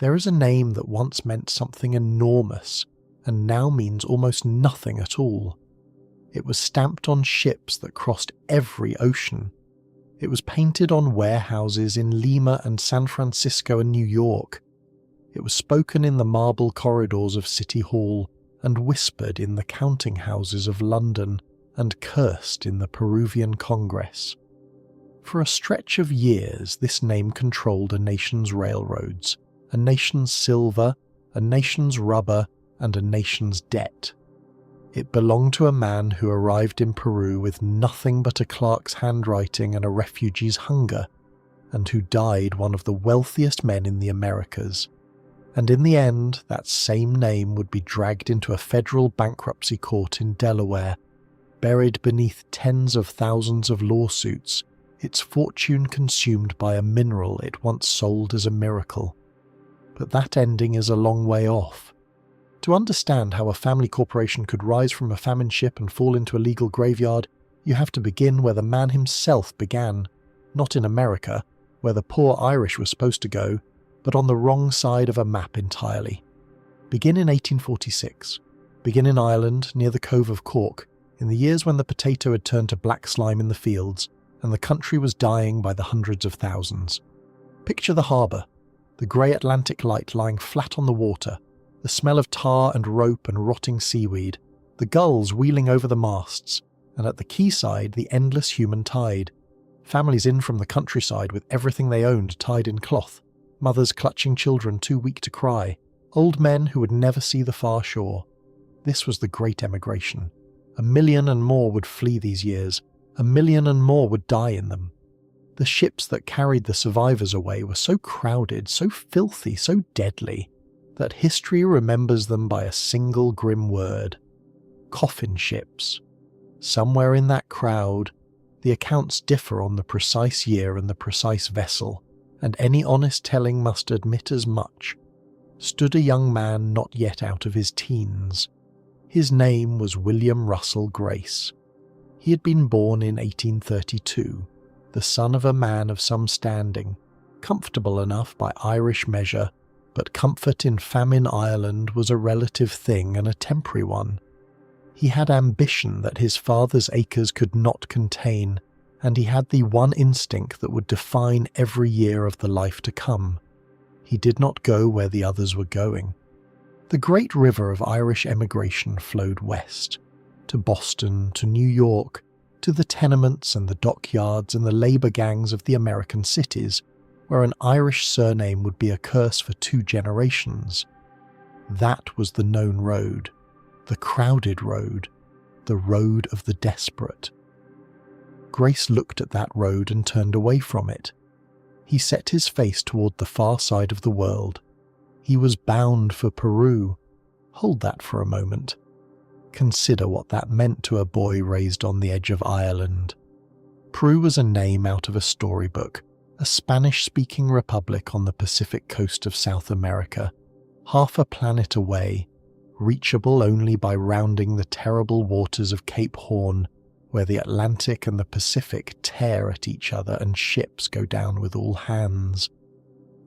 There is a name that once meant something enormous and now means almost nothing at all. It was stamped on ships that crossed every ocean. It was painted on warehouses in Lima and San Francisco and New York. It was spoken in the marble corridors of City Hall and whispered in the counting houses of London and cursed in the Peruvian Congress. For a stretch of years, this name controlled a nation's railroads, a nation's silver, a nation's rubber, and a nation's debt. It belonged to a man who arrived in Peru with nothing but a clerk's handwriting and a refugee's hunger, and who died one of the wealthiest men in the Americas. And in the end, that same name would be dragged into a federal bankruptcy court in Delaware, buried beneath tens of thousands of lawsuits, its fortune consumed by a mineral it once sold as a miracle. But that ending is a long way off. To understand how a family corporation could rise from a famine ship and fall into a legal graveyard, you have to begin where the man himself began, not in America, where the poor Irish were supposed to go, but on the wrong side of a map entirely. Begin in 1846. Begin in Ireland, near the Cove of Cork, in the years when the potato had turned to black slime in the fields, and the country was dying by the hundreds of thousands. Picture the harbour, the grey Atlantic light lying flat on the water, the smell of tar and rope and rotting seaweed, the gulls wheeling over the masts, and at the quayside the endless human tide. Families in from the countryside with everything they owned tied in cloth, mothers clutching children too weak to cry, old men who would never see the far shore. This was the great emigration. 1 million and more would flee these years. 1 million and more would die in them. The ships that carried the survivors away were so crowded, so filthy, so deadly, that history remembers them by a single grim word: coffin ships. Somewhere in that crowd, the accounts differ on the precise year and the precise vessel, and any honest telling must admit as much, stood a young man not yet out of his teens. His name was William Russell Grace. He had been born in 1832, the son of a man of some standing, comfortable enough by Irish measure, but comfort in famine Ireland was a relative thing and a temporary one. He had ambition that his father's acres could not contain, and he had the one instinct that would define every year of the life to come. He did not go where the others were going. The great river of Irish emigration flowed west, to Boston, to New York, to the tenements and the dockyards and the labour gangs of the American cities, where an Irish surname would be a curse for 2 generations. That was the known road, the crowded road, the road of the desperate. Grace looked at that road and turned away from it. He set his face toward the far side of the world. He was bound for Peru. Hold that for a moment. Consider what that meant to a boy raised on the edge of Ireland. Peru was a name out of a storybook, a Spanish-speaking republic on the Pacific coast of South America, half a planet away, reachable only by rounding the terrible waters of Cape Horn, where the Atlantic and the Pacific tear at each other and ships go down with all hands.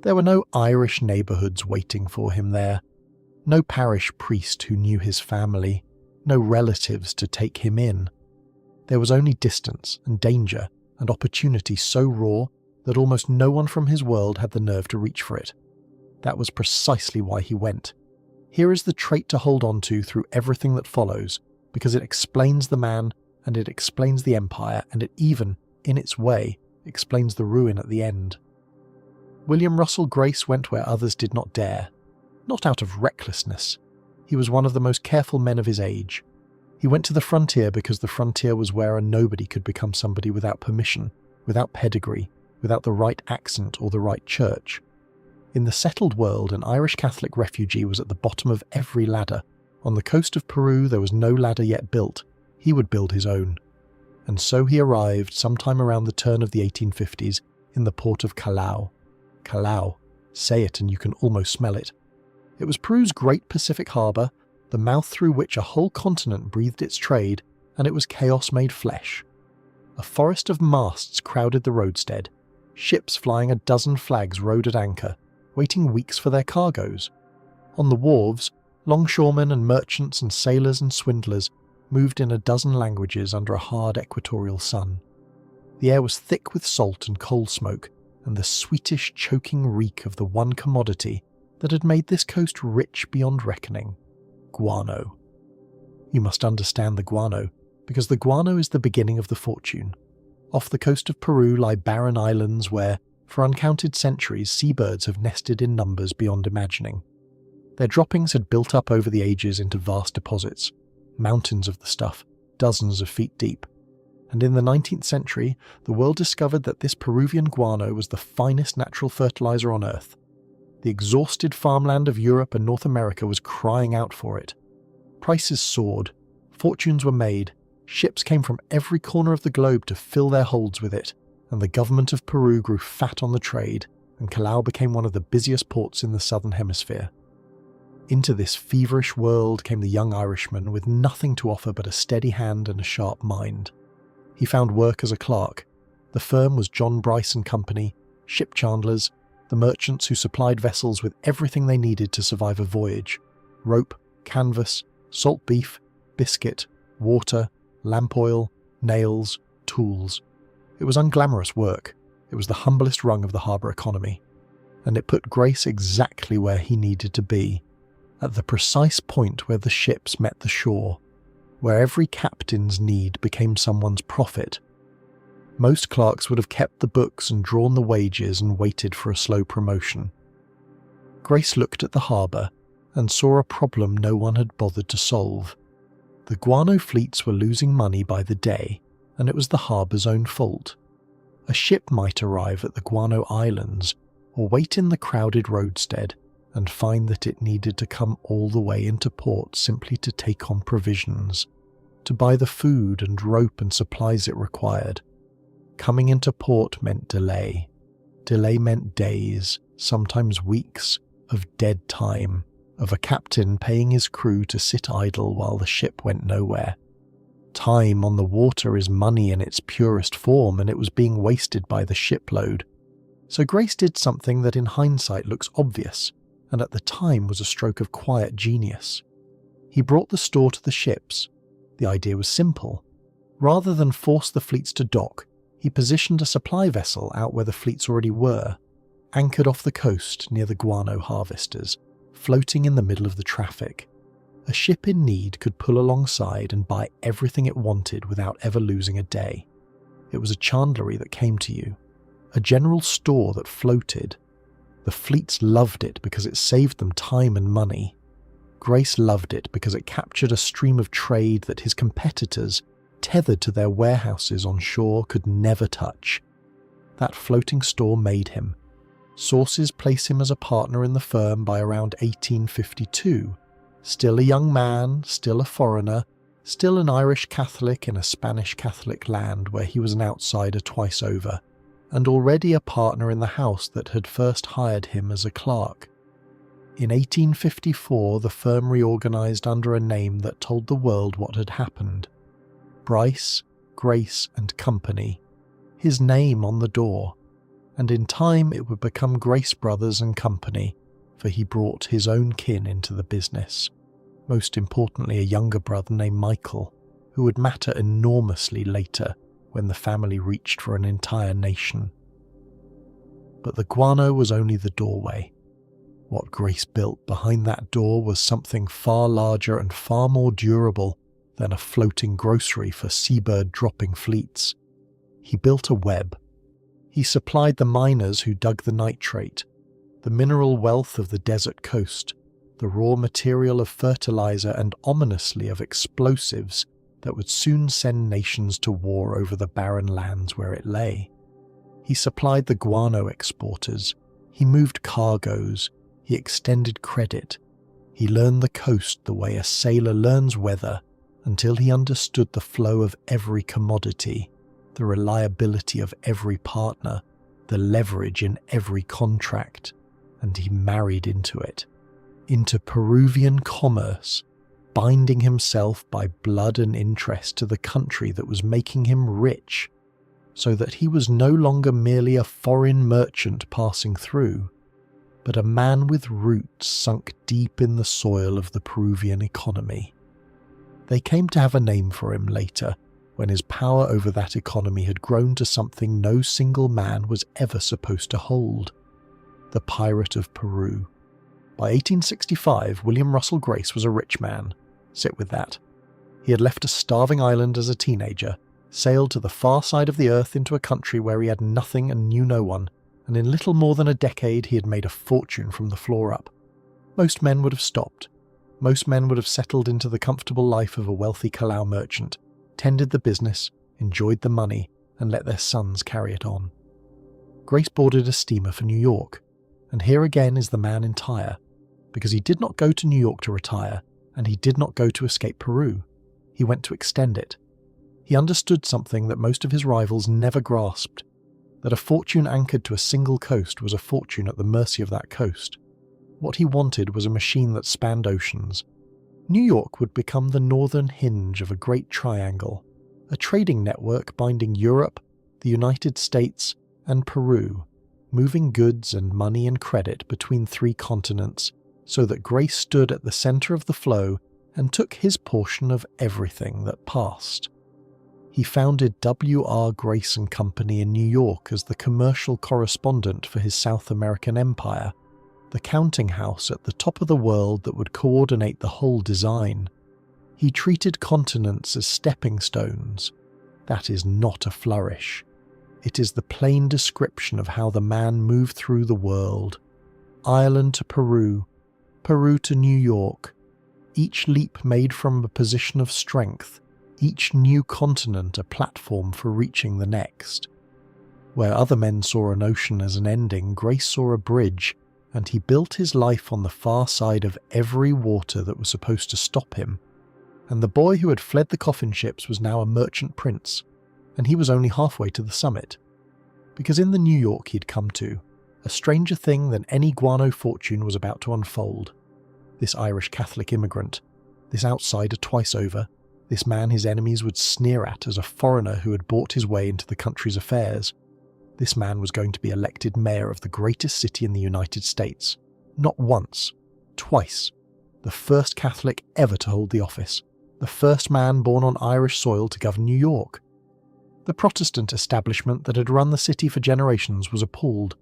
There were no Irish neighbourhoods waiting for him there, no parish priest who knew his family, no relatives to take him in. There was only distance and danger and opportunity so raw that almost no one from his world had the nerve to reach for it. That was precisely why he went. Here is the trait to hold on to through everything that follows, because it explains the man, and it explains the empire, and it even, in its way, explains the ruin at the end. William Russell Grace went where others did not dare. Not out of recklessness. He was one of the most careful men of his age. He went to the frontier because the frontier was where a nobody could become somebody without permission, without pedigree, without the right accent or the right church. In the settled world, an Irish Catholic refugee was at the bottom of every ladder. On the coast of Peru, there was no ladder yet built. He would build his own. And so he arrived sometime around the turn of the 1850s in the port of Callao. Callao. Say it and you can almost smell it. It was Peru's great Pacific harbour, the mouth through which a whole continent breathed its trade, and it was chaos made flesh. A forest of masts crowded the roadstead. Ships flying a dozen flags rode at anchor, waiting weeks for their cargoes. On the wharves, longshoremen and merchants and sailors and swindlers moved in a dozen languages under a hard equatorial sun. The air was thick with salt and coal smoke, and the sweetish, choking reek of the one commodity that had made this coast rich beyond reckoning: guano. You must understand the guano, because the guano is the beginning of the fortune. Off the coast of Peru lie barren islands where, for uncounted centuries, seabirds have nested in numbers beyond imagining. Their droppings had built up over the ages into vast deposits, mountains of the stuff, dozens of feet deep. And in the 19th century, the world discovered that this Peruvian guano was the finest natural fertilizer on Earth. The exhausted farmland of Europe and North America was crying out for it. Prices soared, fortunes were made, ships came from every corner of the globe to fill their holds with it, and the government of Peru grew fat on the trade, and Callao became one of the busiest ports in the southern hemisphere. Into this feverish world came the young Irishman with nothing to offer but a steady hand and a sharp mind. He found work as a clerk. The firm was John Bryce and Company, ship chandlers, the merchants who supplied vessels with everything they needed to survive a voyage: rope, canvas, salt beef, biscuit, water, lamp oil, nails, tools. It was unglamorous work. It was the humblest rung of the harbour economy. And it put Grace exactly where he needed to be, at the precise point where the ships met the shore, where every captain's need became someone's profit. Most clerks would have kept the books and drawn the wages and waited for a slow promotion. Grace looked at the harbour and saw a problem no one had bothered to solve. The guano fleets were losing money by the day, and it was the harbour's own fault. A ship might arrive at the Guano Islands, or wait in the crowded roadstead, and find that it needed to come all the way into port simply to take on provisions, to buy the food and rope and supplies it required. Coming into port meant delay. Delay meant days, sometimes weeks, of dead time, of a captain paying his crew to sit idle while the ship went nowhere. Time on the water is money in its purest form, and it was being wasted by the shipload. So Grace did something that in hindsight looks obvious, and at the time was a stroke of quiet genius. He brought the store to the ships. The idea was simple. Rather than force the fleets to dock, he positioned a supply vessel out where the fleets already were, anchored off the coast near the guano harvesters, floating in the middle of the traffic. A ship in need could pull alongside and buy everything it wanted without ever losing a day. It was a chandlery that came to you, a general store that floated. The fleets loved it because it saved them time and money. Grace loved it because it captured a stream of trade that his competitors, tethered to their warehouses on shore, could never touch. That floating store made him. Sources place him as a partner in the firm by around 1852. Still a young man, still a foreigner, still an Irish Catholic in a Spanish Catholic land where he was an outsider twice over, and already a partner in the house that had first hired him as a clerk. In 1854, the firm reorganised under a name that told the world what had happened: Bryce, Grace and Company, his name on the door, and in time it would become Grace Brothers and Company, for he brought his own kin into the business. Most importantly, a younger brother named Michael, who would matter enormously later when the family reached for an entire nation. But the guano was only the doorway. What Grace built behind that door was something far larger and far more durable than a floating grocery for seabird dropping fleets. He built a web. He supplied the miners who dug the nitrate, the mineral wealth of the desert coast, the raw material of fertilizer and ominously of explosives that would soon send nations to war over the barren lands where it lay. He supplied the guano exporters. He moved cargoes. He extended credit. He learned the coast the way a sailor learns weather, until he understood the flow of every commodity, the reliability of every partner, the leverage in every contract, and he married into it, into Peruvian commerce, binding himself by blood and interest to the country that was making him rich, so that he was no longer merely a foreign merchant passing through, but a man with roots sunk deep in the soil of the Peruvian economy. They came to have a name for him later, when his power over that economy had grown to something no single man was ever supposed to hold: the Pirate of Peru. By 1865, William Russell Grace was a rich man. Sit with that. He had left a starving island as a teenager, sailed to the far side of the earth into a country where he had nothing and knew no one, and in little more than a decade he had made a fortune from the floor up. Most men would have stopped. Most men would have settled into the comfortable life of a wealthy Callao merchant, tended the business, enjoyed the money, and let their sons carry it on. Grace boarded a steamer for New York, and here again is the man entire, because he did not go to New York to retire, and he did not go to escape Peru. He went to extend it. He understood something that most of his rivals never grasped, that a fortune anchored to a single coast was a fortune at the mercy of that coast. What he wanted was a machine that spanned oceans. New York would become the northern hinge of a great triangle, a trading network binding Europe, the United States, and Peru, moving goods and money and credit between three continents, so that Grace stood at the center of the flow and took his portion of everything that passed. He founded W.R. Grace & Company in New York as the commercial correspondent for his South American empire, the counting house at the top of the world that would coordinate the whole design. He treated continents as stepping stones. That is not a flourish. It is the plain description of how the man moved through the world. Ireland to Peru, Peru to New York, each leap made from a position of strength, each new continent a platform for reaching the next. Where other men saw an ocean as an ending, Grace saw a bridge, and he built his life on the far side of every water that was supposed to stop him. And the boy who had fled the coffin ships was now a merchant prince, and he was only halfway to the summit. Because in the New York he'd come to, a stranger thing than any guano fortune was about to unfold. This Irish Catholic immigrant, this outsider twice over, this man his enemies would sneer at as a foreigner who had bought his way into the country's affairs. This man was going to be elected mayor of the greatest city in the United States. Not once, twice. The first Catholic ever to hold the office. The first man born on Irish soil to govern New York. The Protestant establishment that had run the city for generations was appalled.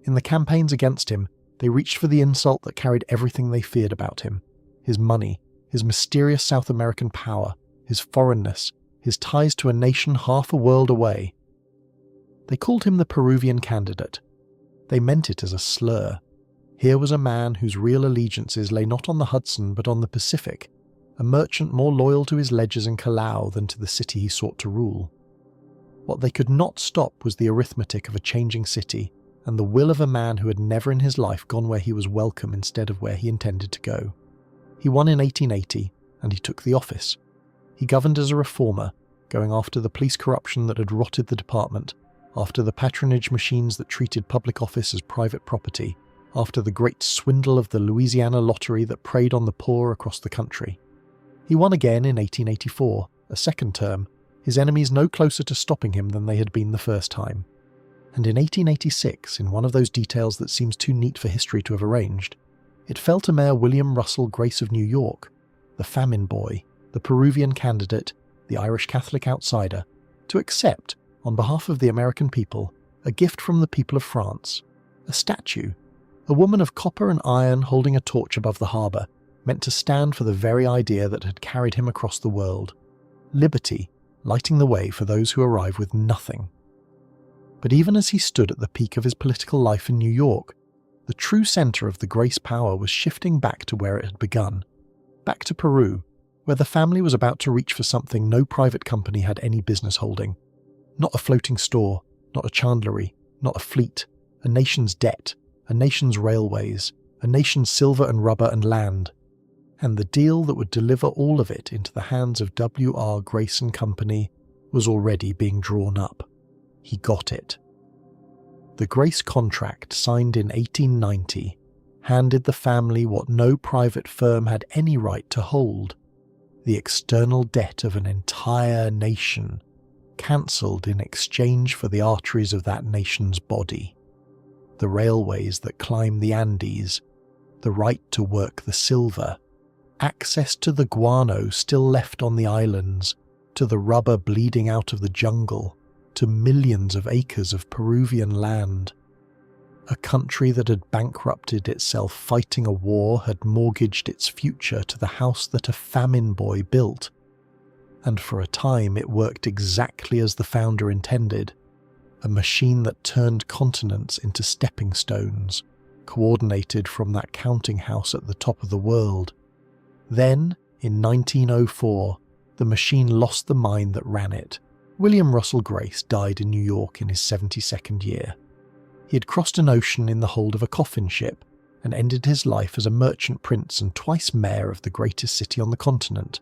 In the campaigns against him, they reached for the insult that carried everything they feared about him: his money, his mysterious South American power, his foreignness, his ties to a nation half a world away. They called him the Peruvian candidate. They meant it as a slur. Here was a man whose real allegiances lay not on the Hudson but on the Pacific, a merchant more loyal to his ledgers in Callao than to the city he sought to rule. What they could not stop was the arithmetic of a changing city, and the will of a man who had never in his life gone where he was welcome instead of where he intended to go. He won in 1880, and he took the office. He governed as a reformer, going after the police corruption that had rotted the department, after the patronage machines that treated public office as private property, after the great swindle of the Louisiana lottery that preyed on the poor across the country. He won again in 1884, a second term, his enemies no closer to stopping him than they had been the first time. And in 1886, in one of those details that seems too neat for history to have arranged, it fell to Mayor William Russell Grace of New York, the famine boy, the Peruvian candidate, the Irish Catholic outsider, to accept, on behalf of the American people, a gift from the people of France, a statue, a woman of copper and iron holding a torch above the harbour, meant to stand for the very idea that had carried him across the world: liberty, lighting the way for those who arrive with nothing. But even as he stood at the peak of his political life in New York, the true centre of the Grace power was shifting back to where it had begun, back to Peru, where the family was about to reach for something no private company had any business holding. Not a floating store, not a chandlery, not a fleet, a nation's debt, a nation's railways, a nation's silver and rubber and land, and the deal that would deliver all of it into the hands of W.R. Grace & Company was already being drawn up. He got it. The Grace contract, signed in 1890, handed the family what no private firm had any right to hold: the external debt of an entire nation, cancelled in exchange for the arteries of that nation's body. the railways that climb the Andes, the right to work the silver, access to the guano still left on the islands, to the rubber bleeding out of the jungle, to millions of acres of Peruvian land. A country that had bankrupted itself fighting a war had mortgaged its future to the house that a famine boy built. And for a time it worked exactly as the founder intended, a machine that turned continents into stepping stones, coordinated from that counting house at the top of the world. Then, in 1904, the machine lost the mind that ran it. William Russell Grace died in New York in his 72nd year. He had crossed an ocean in the hold of a coffin ship and ended his life as a merchant prince and twice mayor of the greatest city on the continent.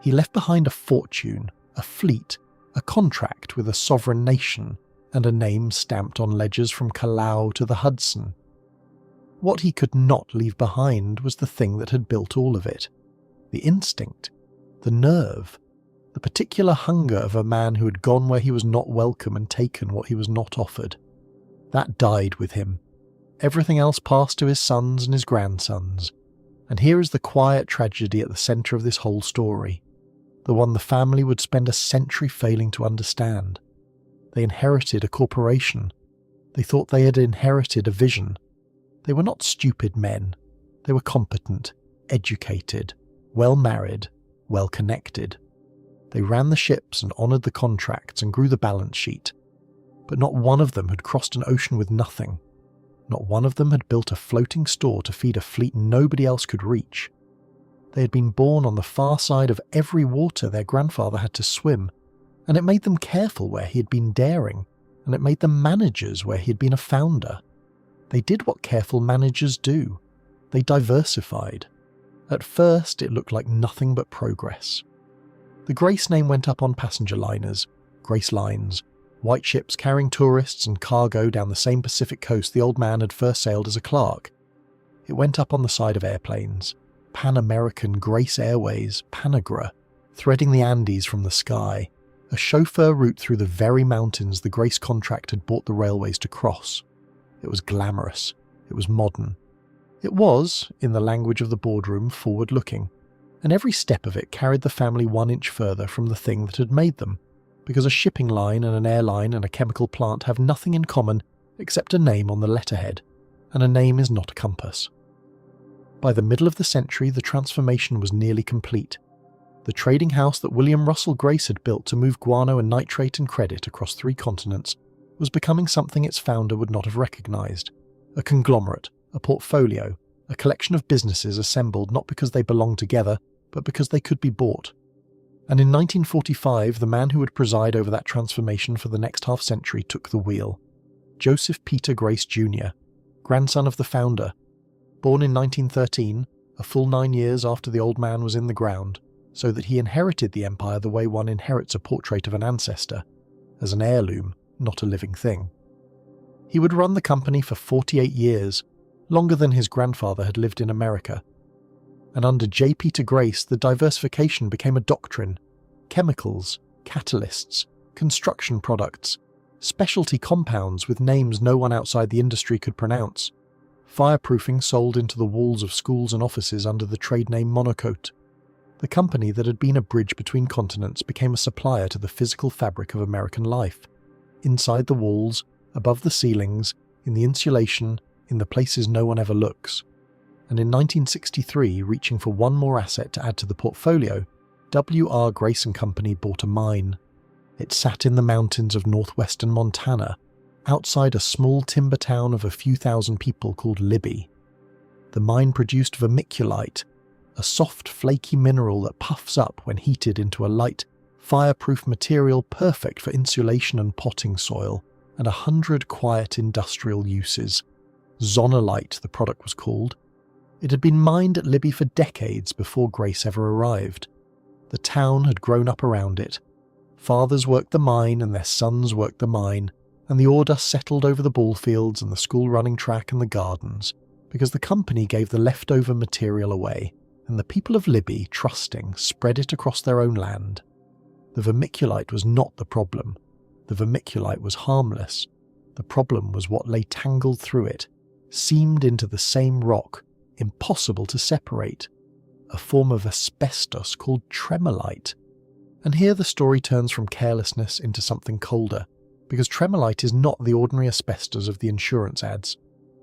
He left behind a fortune, a fleet, a contract with a sovereign nation, and a name stamped on ledgers from Callao to the Hudson. What he could not leave behind was the thing that had built all of it. The instinct, the nerve, the particular hunger of a man who had gone where he was not welcome and taken what he was not offered. That died with him. Everything else passed to his sons and his grandsons. And here is the quiet tragedy at the centre of this whole story, the one the family would spend a century failing to understand. They inherited a corporation. They thought they had inherited a vision. They were not stupid men. They were competent, educated, well-married, well-connected. They ran the ships and honoured the contracts and grew the balance sheet. But not one of them had crossed an ocean with nothing. Not one of them had built a floating store to feed a fleet nobody else could reach. They had been born on the far side of every water their grandfather had to swim, and it made them careful where he had been daring, and it made them managers where he had been a founder. They did what careful managers do. They diversified. At first, it looked like nothing but progress. The Grace name went up on passenger liners, Grace Lines, white ships carrying tourists and cargo down the same Pacific coast the old man had first sailed as a clerk. It went up on the side of airplanes, Pan American Grace Airways, Panagra, threading the Andes from the sky, a chauffeur route through the very mountains the Grace contract had bought the railways to cross. It was glamorous. It was modern. It was, in the language of the boardroom, forward-looking, and every step of it carried the family 1 inch further from the thing that had made them, because a shipping line and an airline and a chemical plant have nothing in common except a name on the letterhead, and a name is not a compass. By the middle of the century, the transformation was nearly complete. The trading house that William Russell Grace had built to move guano and nitrate and credit across 3 continents was becoming something its founder would not have recognised. A conglomerate, a portfolio, a collection of businesses assembled not because they belonged together, but because they could be bought. And in 1945, the man who would preside over that transformation for the next half-century took the wheel. Joseph Peter Grace Jr., grandson of the founder. Born in 1913, a full 9 years after the old man was in the ground, so that he inherited the empire the way one inherits a portrait of an ancestor, as an heirloom, not a living thing. He would run the company for 48 years, longer than his grandfather had lived in America. And under J. Peter Grace, the diversification became a doctrine. Chemicals, catalysts, construction products, specialty compounds with names no one outside the industry could pronounce, fireproofing sold into the walls of schools and offices under the trade name Monocote. The company that had been a bridge between continents became a supplier to the physical fabric of American life. Inside the walls, above the ceilings, in the insulation, in the places no one ever looks. And in 1963, reaching for one more asset to add to the portfolio, W.R. Grace & Company bought a mine. It sat in the mountains of northwestern Montana, outside a small timber town of a few thousand people called Libby. The mine produced vermiculite, a soft, flaky mineral that puffs up when heated into a light, fireproof material perfect for insulation and potting soil, and 100 quiet industrial uses. Zonolite, the product was called. It had been mined at Libby for decades before Grace ever arrived. The town had grown up around it. Fathers worked the mine and their sons worked the mine, and the order settled over the ball fields and the school running track and the gardens, because the company gave the leftover material away, and the people of Libby, trusting, spread it across their own land. The vermiculite was not the problem. The vermiculite was harmless. The problem was what lay tangled through it, seamed into the same rock, impossible to separate. A form of asbestos called tremolite. And here the story turns from carelessness into something colder, because tremolite is not the ordinary asbestos of the insurance ads.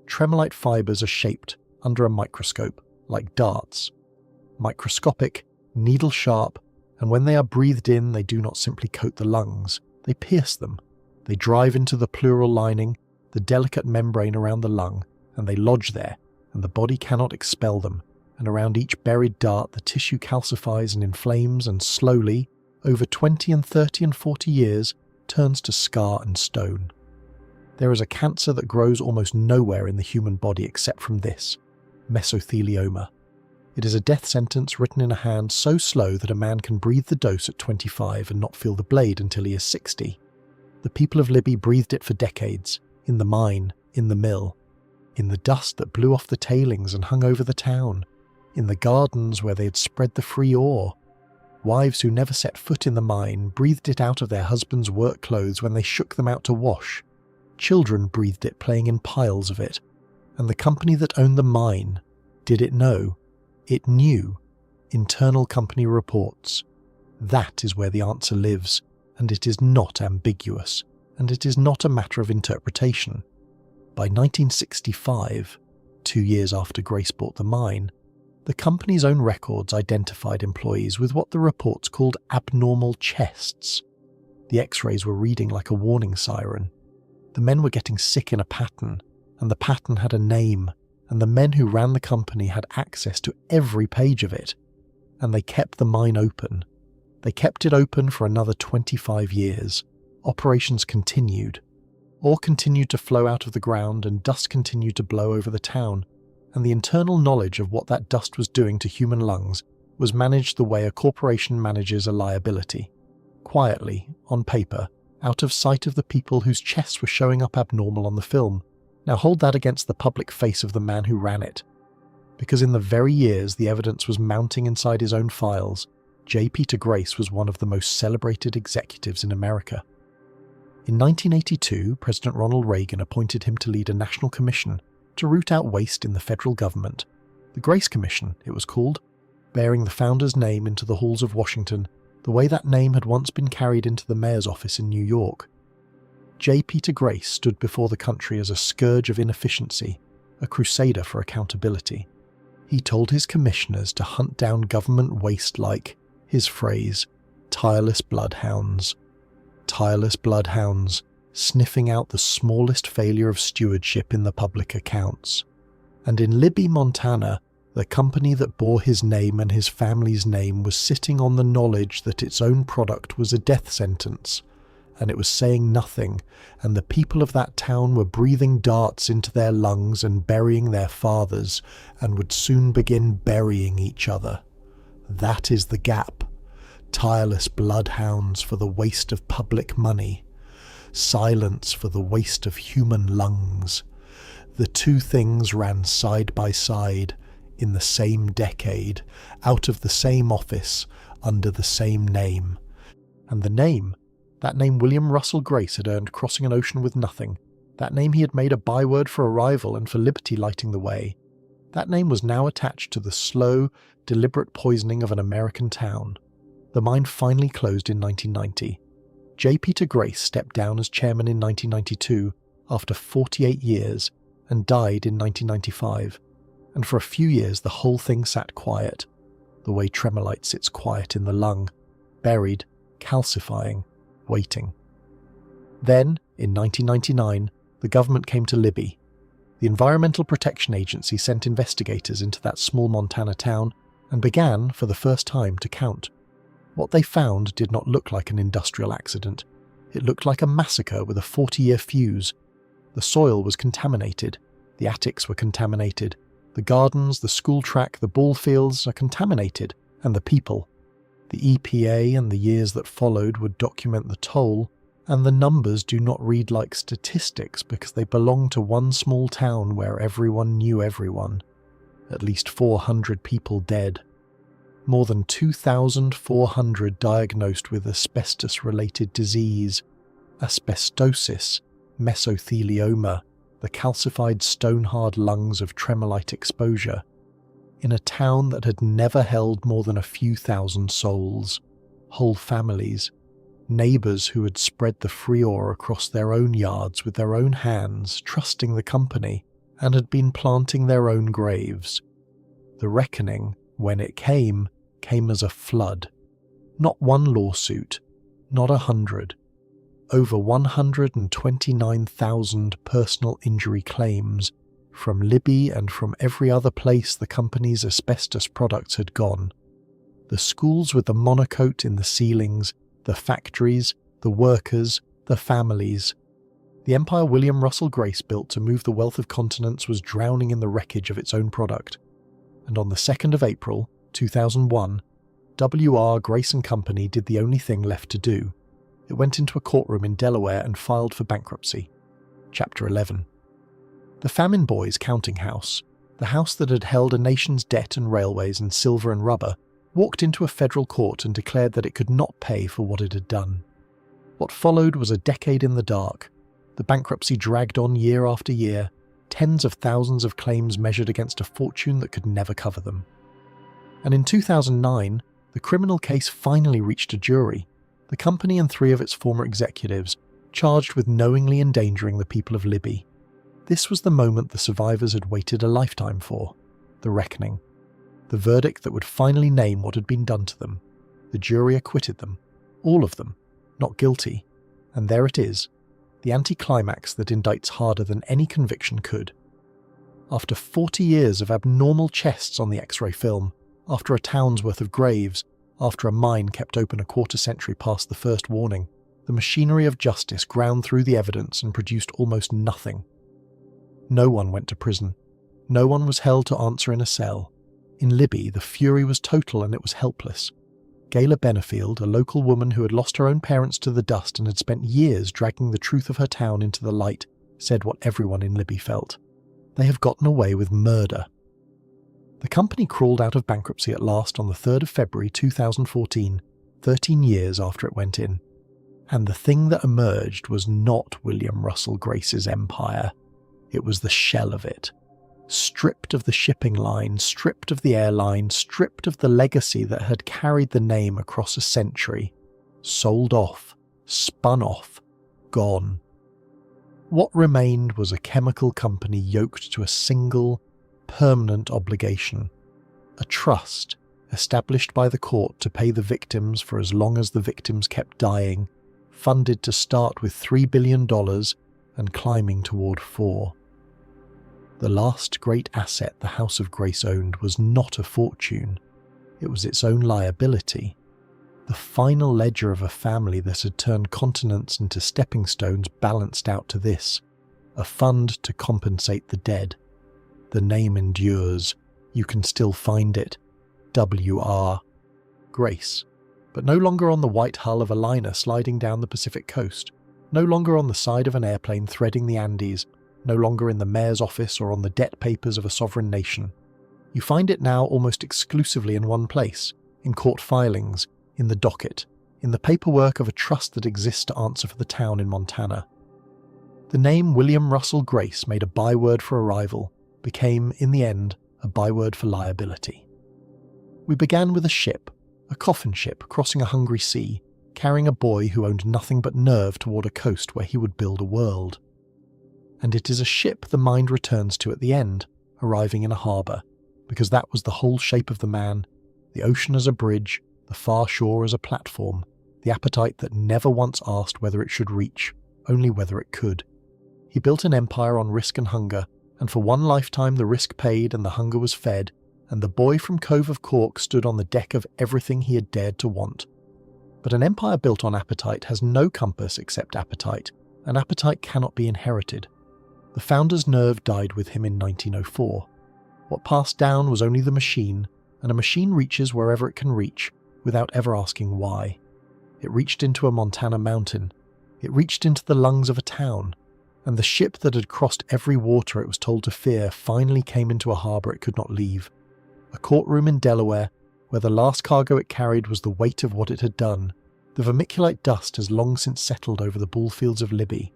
Tremolite fibres are shaped, under a microscope, like darts. Microscopic, needle-sharp, and when they are breathed in they do not simply coat the lungs, they pierce them. They drive into the pleural lining, the delicate membrane around the lung, and they lodge there, and the body cannot expel them, and around each buried dart the tissue calcifies and inflames and slowly, over 20 and 30 and 40 years, turns to scar and stone. There is a cancer that grows almost nowhere in the human body except from this, mesothelioma. It is a death sentence written in a hand so slow that a man can breathe the dose at 25 and not feel the blade until he is 60. The people of Libby breathed it for decades, in the mine, in the mill, in the dust that blew off the tailings and hung over the town, in the gardens where they had spread the free ore. Wives who never set foot in the mine breathed it out of their husbands' work clothes when they shook them out to wash. Children breathed it playing in piles of it. And the company that owned the mine, did it know? It knew. Internal company reports. That is where the answer lives, and it is not ambiguous, and it is not a matter of interpretation. By 1965, 2 years after Grace bought the mine, the company's own records identified employees with what the reports called abnormal chests. The x-rays were reading like a warning siren. The men were getting sick in a pattern, and the pattern had a name, and the men who ran the company had access to every page of it. And they kept the mine open. They kept it open for another 25 years. Operations continued. Ore continued to flow out of the ground and dust continued to blow over the town, and the internal knowledge of what that dust was doing to human lungs was managed the way a corporation manages a liability. Quietly, on paper, out of sight of the people whose chests were showing up abnormal on the film. Now hold that against the public face of the man who ran it. Because in the very years the evidence was mounting inside his own files, J. Peter Grace was one of the most celebrated executives in America. In 1982, President Ronald Reagan appointed him to lead a national commission to root out waste in the federal government. The Grace Commission, it was called, bearing the founder's name into the halls of Washington, the way that name had once been carried into the mayor's office in New York. J. Peter Grace stood before the country as a scourge of inefficiency, a crusader for accountability. He told his commissioners to hunt down government waste like, his phrase, tireless bloodhounds. Tireless bloodhounds, sniffing out the smallest failure of stewardship in the public accounts. And in Libby, Montana, the company that bore his name and his family's name was sitting on the knowledge that its own product was a death sentence, and it was saying nothing, and the people of that town were breathing darts into their lungs and burying their fathers, and would soon begin burying each other. That is the gap. Tireless bloodhounds for the waste of public money. Silence for the waste of human lungs. The two things ran side by side, in the same decade, out of the same office, under the same name. And the name, that name William Russell Grace had earned crossing an ocean with nothing, that name he had made a byword for arrival and for liberty lighting the way, that name was now attached to the slow, deliberate poisoning of an American town. The mine finally closed in 1990. J. Peter Grace stepped down as chairman in 1992, after 48 years, and died in 1995. And for a few years the whole thing sat quiet, the way tremolite sits quiet in the lung, buried, calcifying, waiting. Then, in 1999, the government came to Libby. The Environmental Protection Agency sent investigators into that small Montana town and began, for the first time, to count. What they found did not look like an industrial accident. It looked like a massacre with a 40-year fuse. The soil was contaminated. The attics were contaminated. The gardens, the school track, the ball fields are contaminated, and the people. The EPA and the years that followed would document the toll, and the numbers do not read like statistics because they belong to one small town where everyone knew everyone. At least 400 people dead. More than 2,400 diagnosed with asbestos-related disease, asbestosis, mesothelioma, the calcified stone-hard lungs of tremolite exposure, in a town that had never held more than a few thousand souls, whole families, neighbours who had spread the frior across their own yards with their own hands, trusting the company, and had been planting their own graves. The reckoning, when it came as a flood. Not one lawsuit, not 100. Over 129,000 personal injury claims from Libby and from every other place the company's asbestos products had gone. The schools with the monocote in the ceilings, the factories, the workers, the families. The empire William Russell Grace built to move the wealth of continents was drowning in the wreckage of its own product. And on the 2nd of April, 2001, W.R. Grace & Company did the only thing left to do. It went into a courtroom in Delaware and filed for bankruptcy. Chapter 11. The Famine Boys' counting house, the house that had held a nation's debt and railways and silver and rubber, walked into a federal court and declared that it could not pay for what it had done. What followed was a decade in the dark. The bankruptcy dragged on year after year, tens of thousands of claims measured against a fortune that could never cover them. And in 2009, the criminal case finally reached a jury, the company and 3 of its former executives, charged with knowingly endangering the people of Libby. This was the moment the survivors had waited a lifetime for, the reckoning. The verdict that would finally name what had been done to them. The jury acquitted them, all of them, not guilty, and there it is, the anticlimax that indicts harder than any conviction could. After 40 years of abnormal chests on the X-ray film, after a town's worth of graves, after a mine kept open a quarter-century past the first warning, the machinery of justice ground through the evidence and produced almost nothing. No one went to prison. No one was held to answer in a cell. In Libby, the fury was total and it was helpless. Gayla Benefield, a local woman who had lost her own parents to the dust and had spent years dragging the truth of her town into the light, said what everyone in Libby felt. They have gotten away with murder. The company crawled out of bankruptcy at last on the 3rd of February 2014, 13 years after it went in. And the thing that emerged was not William Russell Grace's empire. It was the shell of it. Stripped of the shipping line, stripped of the airline, stripped of the legacy that had carried the name across a century. Sold off, spun off, gone. What remained was a chemical company yoked to a single, permanent obligation. A trust, established by the court to pay the victims for as long as the victims kept dying, funded to start with $3 billion and climbing toward $4. The last great asset the House of Grace owned was not a fortune. It was its own liability. The final ledger of a family that had turned continents into stepping stones balanced out to this, a fund to compensate the dead. The name endures. You can still find it. W.R. Grace. But no longer on the white hull of a liner sliding down the Pacific coast. No longer on the side of an airplane threading the Andes. No longer in the mayor's office or on the debt papers of a sovereign nation. You find it now almost exclusively in one place, in court filings, in the docket, in the paperwork of a trust that exists to answer for the town in Montana. The name William Russell Grace, made a byword for arrival, became, in the end, a byword for liability. We began with a ship, a coffin ship crossing a hungry sea, carrying a boy who owned nothing but nerve toward a coast where he would build a world. And it is a ship the mind returns to at the end, arriving in a harbour, because that was the whole shape of the man, the ocean as a bridge, the far shore as a platform, the appetite that never once asked whether it should reach, only whether it could. He built an empire on risk and hunger, and for one lifetime the risk paid and the hunger was fed, and the boy from Cove of Cork stood on the deck of everything he had dared to want. But an empire built on appetite has no compass except appetite, and appetite cannot be inherited. The founder's nerve died with him in 1904. What passed down was only the machine, and a machine reaches wherever it can reach, without ever asking why. It reached into a Montana mountain. It reached into the lungs of a town, and the ship that had crossed every water it was told to fear finally came into a harbour it could not leave. A courtroom in Delaware, where the last cargo it carried was the weight of what it had done. The vermiculite dust has long since settled over the bullfields of Libby,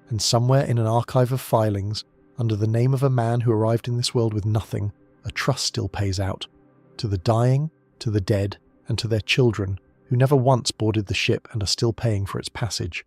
And somewhere in an archive of filings, under the name of a man who arrived in this world with nothing, a trust still pays out, to the dying, to the dead, and to their children, who never once boarded the ship and are still paying for its passage.